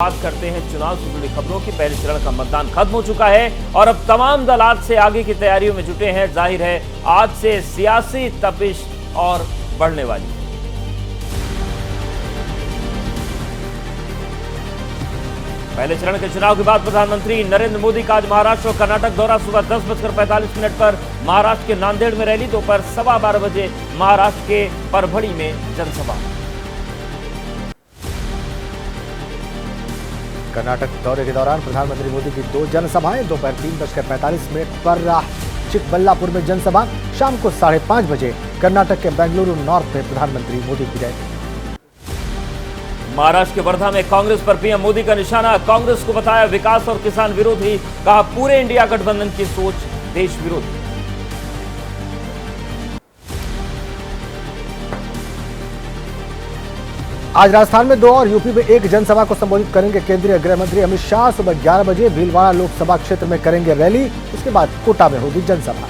बात करते हैं चुनाव से जुड़ी खबरों की। पहले चरण का मतदान खत्म हो चुका है और अब तमाम दल आज से आगे की तैयारियों में जुटे हैं। जाहिर है आज से सियासी तपिश और बढ़ने वाली। पहले चरण के चुनाव के बाद प्रधानमंत्री नरेंद्र मोदी का आज महाराष्ट्र और कर्नाटक दौरा। सुबह 10:45 पर महाराष्ट्र के नांदेड़ में रैली, दोपहर 12:15 बजे महाराष्ट्र के परभणी में जनसभा। कर्नाटक दौरे के दौरान प्रधानमंत्री मोदी की 2 जनसभाएं। दोपहर 3:45 पर चिकबल्लापुर में जनसभा। शाम को 5:30 बजे कर्नाटक के बेंगलुरु नॉर्थ में प्रधानमंत्री मोदी की रैली। महाराष्ट्र के वर्धा में कांग्रेस पर पीएम मोदी का निशाना। कांग्रेस को बताया विकास और किसान विरोधी, कहा पूरे इंडिया गठबंधन की सोच देश विरोधी। आज राजस्थान में 2 और यूपी में 1 जनसभा को संबोधित करेंगे केंद्रीय गृह मंत्री अमित शाह। सुबह 11 बजे भीलवाड़ा लोकसभा क्षेत्र में करेंगे रैली। उसके बाद कोटा में होगी जनसभा।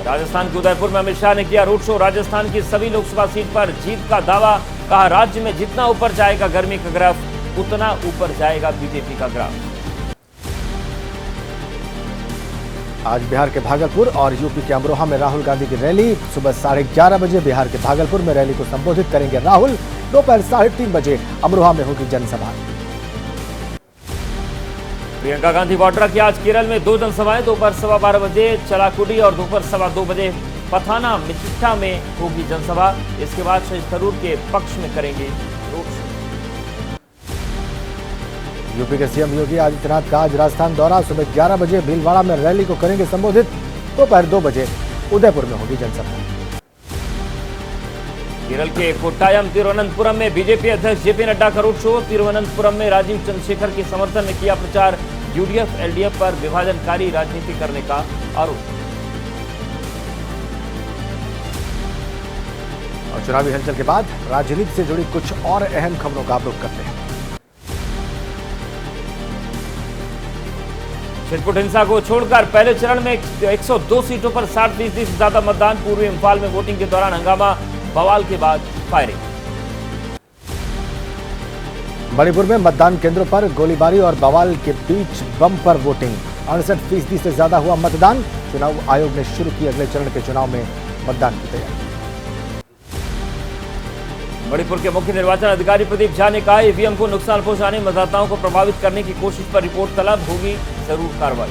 राजस्थान के उदयपुर में अमित शाह ने किया रोड शो। राजस्थान की सभी लोकसभा सीट पर जीत का दावा, कहा राज्य में जितना ऊपर जाएगा गर्मी का ग्राफ उतना ऊपर जाएगा बीजेपी का ग्राफ। आज बिहार के भागलपुर और यूपी के अमरोहा में राहुल गांधी की रैली। सुबह 11:30 बजे बिहार के भागलपुर में रैली को संबोधित करेंगे राहुल। दोपहर 3:30 बजे अमरोहा में होगी जनसभा। प्रियंका गांधी वाड्रा की आज केरल में 2 जनसभाएं। दोपहर 12:15 बजे चलाकुडी और दोपहर 2:15 बजे पथाना मिचिट्टा में होगी जनसभा। इसके बाद शशि थरूर के पक्ष में करेंगे रोड शो। यूपी के सीएम योगी आदित्यनाथ का आज राजस्थान दौरा। सुबह 11 बजे भीलवाड़ा में रैली को करेंगे संबोधित। दोपहर 2 बजे उदयपुर में होगी जनसभा। केरल के कोट्टायम तिरुवनंतपुरम में बीजेपी अध्यक्ष जेपी नड्डा का रोड शो। तिरुवनंतपुरम में राजीव चंद्रशेखर के समर्थन में किया प्रचार। यूडीएफ एलडीएफ पर विभाजनकारी राजनीति करने का आरोप। और चुनावी हलचल के बाद राजनीति से जुड़ी कुछ और अहम खबरों का रुख करते हैं। छिटपुट हिंसा को छोड़कर पहले चरण में 102 सीटों पर 60% से ज्यादा मतदान। पूर्वी इंफाल में वोटिंग के दौरान हंगामा, बवाल के बाद फायरिंग। मणिपुर में मतदान केंद्रों पर गोलीबारी और बवाल के बीच बम्पर वोटिंग। 68% से ज्यादा हुआ मतदान। चुनाव आयोग ने शुरू की अगले चरण के चुनाव में मतदान की तैयारी। मणिपुर के मुख्य निर्वाचन अधिकारी प्रदीप झा ने कहा ईवीएम को नुकसान पहुंचाने, मतदाताओं को प्रभावित करने की कोशिश पर रिपोर्ट तलब, होगी जरूर कार्रवाई।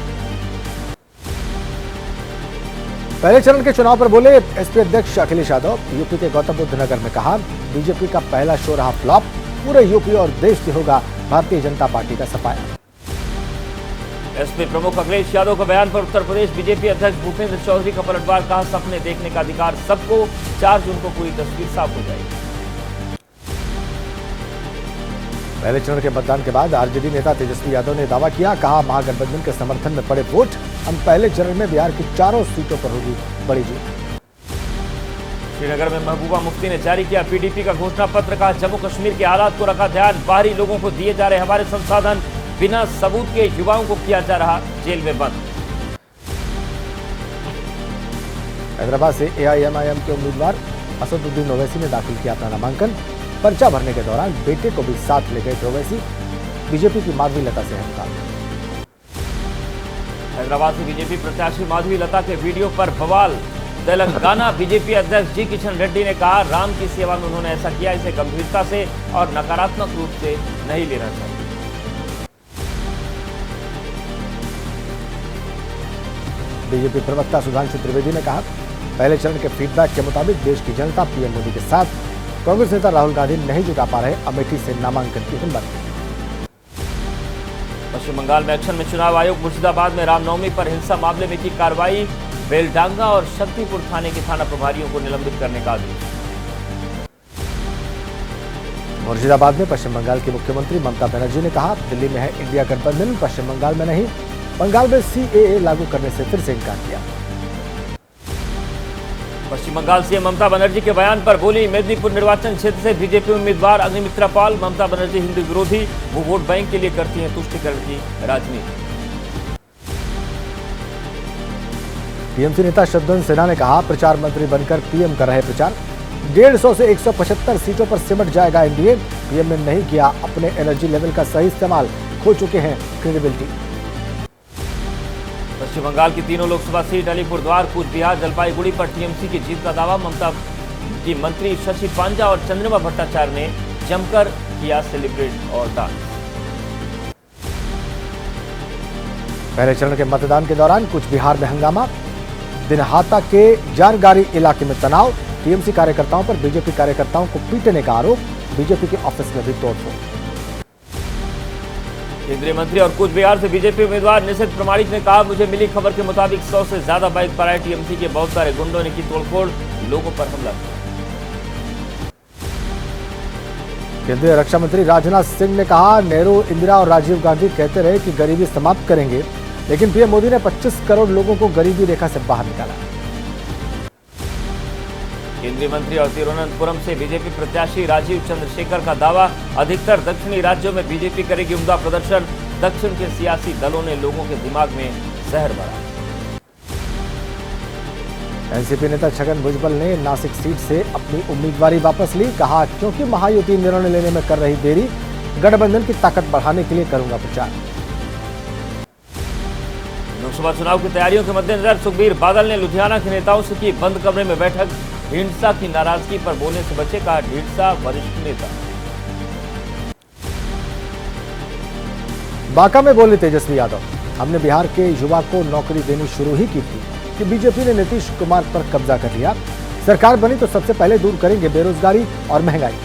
पहले चरण के चुनाव पर बोले एसपी अध्यक्ष अखिलेश यादव। यूपी के गौतम बुद्ध नगर में कहा बीजेपी का पहला शो रहा फ्लॉप। पूरे यूपी और देश से होगा भारतीय जनता पार्टी का सफाया। एसपी प्रमुख अखिलेश यादव का बयान पर उत्तर प्रदेश बीजेपी अध्यक्ष भूपेंद्र चौधरी का पलटवार, कहा सपने देखने का अधिकार सबको, 4 जून को पूरी तस्वीर साफ हो जाएगी। पहले चरण के मतदान के बाद आरजेडी नेता तेजस्वी यादव ने दावा किया, कहा महागठबंधन के समर्थन में पड़े वोट। हम पहले चरण में बिहार की 4 सीटों पर होगी बड़ी जीत। श्रीनगर में महबूबा मुफ्ती ने जारी किया पीडीपी का घोषणा पत्र, कहा जम्मू कश्मीर के हालात को रखा ध्यान। बाहरी लोगों को दिए जा रहे हमारे संसाधन, बिना सबूत के युवाओं को किया जा रहा जेल में बंद। हैदराबाद से एआईएमआईएम के उम्मीदवार असदुद्दीन ओवैसी ने दाखिल किया अपना नामांकन। पर्चा भरने के दौरान बेटे को भी साथ ले गए ओवैसी। बीजेपी की माधवी लता से हंगामा। हैदराबाद से बीजेपी प्रत्याशी माधवी लता के वीडियो पर बवाल। तेलंगाना बीजेपी अध्यक्ष जी किशन रेड्डी ने कहा राम की सेवा में उन्होंने ऐसा किया, इसे गंभीरता से और नकारात्मक रूप से नहीं लेना चाहिए। बीजेपी प्रवक्ता सुधांशु त्रिवेदी ने कहा पहले चरण के फीडबैक के मुताबिक देश की जनता पीएम मोदी के साथ। कांग्रेस नेता राहुल गांधी नहीं जुटा पा रहे अमेठी से नामांकन की हिम्मत। पश्चिम बंगाल में एक्शन में चुनाव आयोग। मुर्शिदाबाद में रामनवमी पर हिंसा मामले में की कार्रवाई। बेलडांगा और शक्तिपुर थाने के थाना प्रभारियों को निलंबित करने का आदेश। मुर्शिदाबाद में पश्चिम बंगाल की मुख्यमंत्री ममता बनर्जी ने कहा दिल्ली में है इंडिया गठबंधन, पश्चिम बंगाल में नहीं। बंगाल में सीएए लागू करने से फिर से इनकार किया। पश्चिम बंगाल सीएम ममता बनर्जी के बयान पर बोली मेदिनीपुर निर्वाचन क्षेत्र से बीजेपी उम्मीदवार अग्निमित्रा पाल। ममता बनर्जी हिंदू विरोधी, वो वोट बैंक के लिए करती हैं तुष्टीकरण की राजनीति। टीएमसी नेता शत्रुघ्न सिन्हा ने कहा प्रचार मंत्री बनकर पीएम कर रहे प्रचार। 150 से 175 सीटों पर सिमट जाएगा एनडीए। पीएम ने नहीं किया अपने एनर्जी लेवल का सही इस्तेमाल, खो चुके हैं क्रेडिबिलिटी। पश्चिम बंगाल की तीनों लोकसभा सीट अलीपुरद्वार, कूच बिहार, जलपाईगुड़ी पर टीएमसी की जीत का दावा। ममता की मंत्री शशि पांजा और चंद्रिमा भट्टाचार्य ने जमकर किया सेलिब्रेट और डांस। पहले चरण के मतदान के दौरान कुछ बिहार में हंगामा, दिनहाटा के जानगारी इलाके में तनाव, टीएमसी कार्यकर्ताओं पर बीजेपी कार्यकर्ताओं को पीटने का आरोप, बीजेपी के ऑफिस में भी तोड़फोड़। केंद्रीय मंत्री और कूच बिहार से बीजेपी उम्मीदवार निषिद्ध प्रमाणिक ने कहा, मुझे मिली खबर के मुताबिक 100 से ज्यादा बाइक पर आए टीएमसी के बहुत सारे गुंडों ने की तोड़फोड़, लोगों पर हमला किया। केंद्रीय रक्षा मंत्री राजनाथ सिंह ने कहा, नेहरू, इंदिरा और राजीव गांधी कहते रहे कि गरीबी समाप्त करेंगे, लेकिन पीएम मोदी ने 25 करोड़ लोगों को गरीबी रेखा से बाहर निकाला। केंद्रीय मंत्री और तिरुवनंतपुरम से बीजेपी प्रत्याशी राजीव चंद्रशेखर का दावा, अधिकतर दक्षिणी राज्यों में बीजेपी करेगी उम्दा प्रदर्शन, दक्षिण के सियासी दलों ने लोगों के दिमाग में जहर भरा। एनसीपी नेता छगन भुजबल ने नासिक सीट से अपनी उम्मीदवारी वापस ली, कहा क्योंकि महायुति निर्णय लेने में कर रही देरी, गठबंधन की ताकत बढ़ाने के लिए करूंगा प्रचार। लोकसभा चुनाव की तैयारियों के मद्देनजर सुखबीर बादल ने लुधियाना के नेताओं से की बंद कमरे में बैठक, ढींढसा की नाराजगी पर बोलने से बचे, कहा ढींढसा वरिष्ठ नेता। बांका में बोले तेजस्वी यादव, हमने बिहार के युवा को नौकरी देनी शुरू ही की थी कि बीजेपी ने नीतीश कुमार पर कब्जा कर लिया, सरकार बनी तो सबसे पहले दूर करेंगे बेरोजगारी और महंगाई।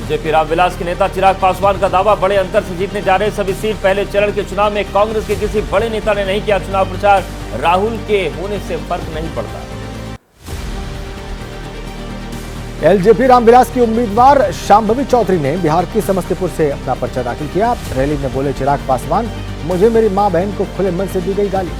जेपी रामविलास के नेता चिराग पासवान का दावा, बड़े अंतर से जीतने जा रहे सभी सीट, पहले चरण के चुनाव में कांग्रेस के किसी बड़े नेता ने नहीं किया चुनाव प्रचार, राहुल के होने से फर्क नहीं पड़ता। एलजेपी रामविलास की उम्मीदवार शांभवी चौधरी ने बिहार की समस्तीपुर से अपना पर्चा दाखिल किया। रैली में बोले चिराग पासवान, मुझे मेरी मां बहन को खुले मन से दी गई गाली।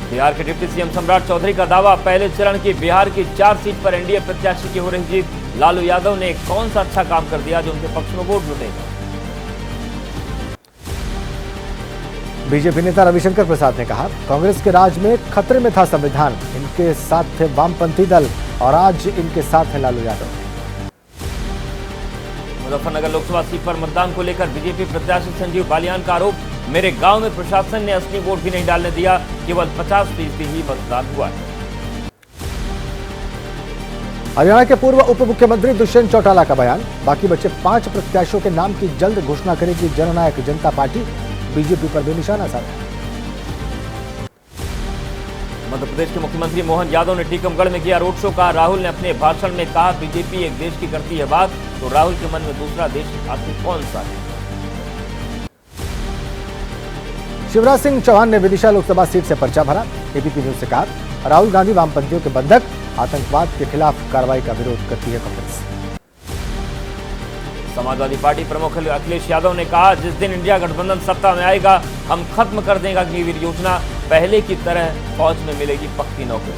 बिहार के डिप्टी सीएम सम्राट चौधरी का दावा, पहले चरण की बिहार की 4 सीट पर एनडीए प्रत्याशी की हो रही जीत, लालू यादव ने कौन सा अच्छा काम कर दिया जो उनके पक्ष में वोट जुटेगा। बीजेपी नेता रविशंकर प्रसाद ने कहा, कांग्रेस के राज में खतरे में था संविधान, इनके साथ थे वामपंथी दल और आज इनके साथ है लालू यादव। मुजफ्फरनगर लोकसभा सीट पर मतदान को लेकर बीजेपी प्रत्याशी संजीव बालियान का आरोप, मेरे गांव में प्रशासन ने असली वोट भी नहीं डालने दिया, केवल 50% ही मतदान हुआ है। हरियाणा के पूर्व उप मुख्यमंत्री दुष्यंत चौटाला का बयान, बाकी बचे 5 प्रत्याशियों के नाम की जल्द घोषणा करेगी जननायक जनता पार्टी, बीजेपी पर भी निशाना साधा। मध्य प्रदेश के मुख्यमंत्री मोहन यादव ने टीकमगढ़ में किया रोड शो, कहा राहुल ने अपने भाषण में कहा बीजेपी एक देश की करती है बात, तो राहुल के मन में दूसरा देश आखिर कौन सा है। शिवराज सिंह चौहान ने विदिशा लोकसभा सीट से पर्चा भरा, एबीपी न्यूज से कहा, राहुल गांधी वामपंथियों के बंधक, आतंकवाद के खिलाफ कार्रवाई का विरोध करती है कांग्रेस। समाजवादी पार्टी प्रमुख अखिलेश यादव ने कहा, जिस दिन इंडिया गठबंधन सत्ता में आएगा हम खत्म कर देंगे अग्निवीर योजना, पहले की तरह फौज में मिलेगी पक्की नौकरी।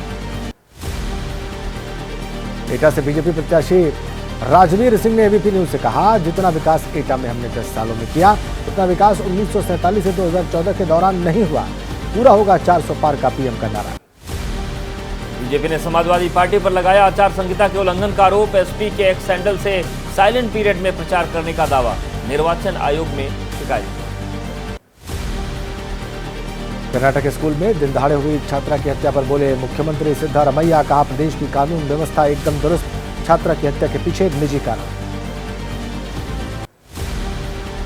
एटा से बीजेपी प्रत्याशी राजवीर सिंह ने एबीपी न्यूज से कहा, जितना विकास एटा में हमने 10 सालों में किया उतना विकास 1947 से 2014 के दौरान नहीं हुआ, पूरा होगा 400 पार का पीएम का नारा। बीजेपी ने समाजवादी पार्टी पर लगाया आचार संहिता के उल्लंघन का आरोप, एसपी के एक्स हैंडल से साइलेंट पीरियड में प्रचार करने का दावा, निर्वाचन आयोग में शिकायत। कर्नाटक स्कूल में दिन दहाड़े हुई छात्रा की हत्या पर बोले मुख्यमंत्री सिद्धारमैया, कहा प्रदेश की कानून व्यवस्था एकदम दुरुस्त, छात्रा की हत्या के पीछे एक निजी कारण।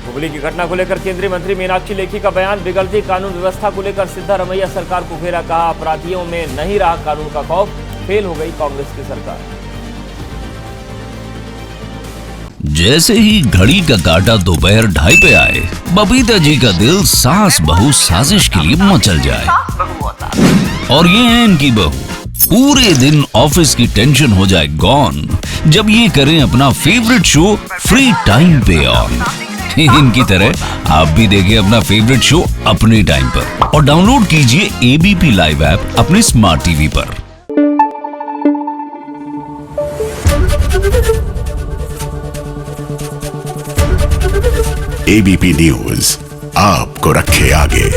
हुबली की घटना को लेकर केंद्रीय मंत्री मीनाक्षी लेखी का बयान, बिगड़ती कानून व्यवस्था को लेकर सिद्धारमैया सरकार को घेरा, कहा अपराधियों में नहीं रहा कानून का खौफ, फेल हो गई कांग्रेस की सरकार। जैसे ही घड़ी का काटा दोपहर 2:30 पे आए, बबीता जी का दिल सास बहू साजिश के लिए मचल जाए। और ये है इनकी बहू, पूरे दिन ऑफिस की टेंशन हो जाए गॉन जब ये करें अपना फेवरेट शो फ्री टाइम पे ऑन। इनकी तरह आप भी देखिए अपना फेवरेट शो अपने टाइम पर और डाउनलोड कीजिए एबीपी लाइव ऐप अपने स्मार्ट टीवी पर। एबीपी न्यूज आपको रखे आगे।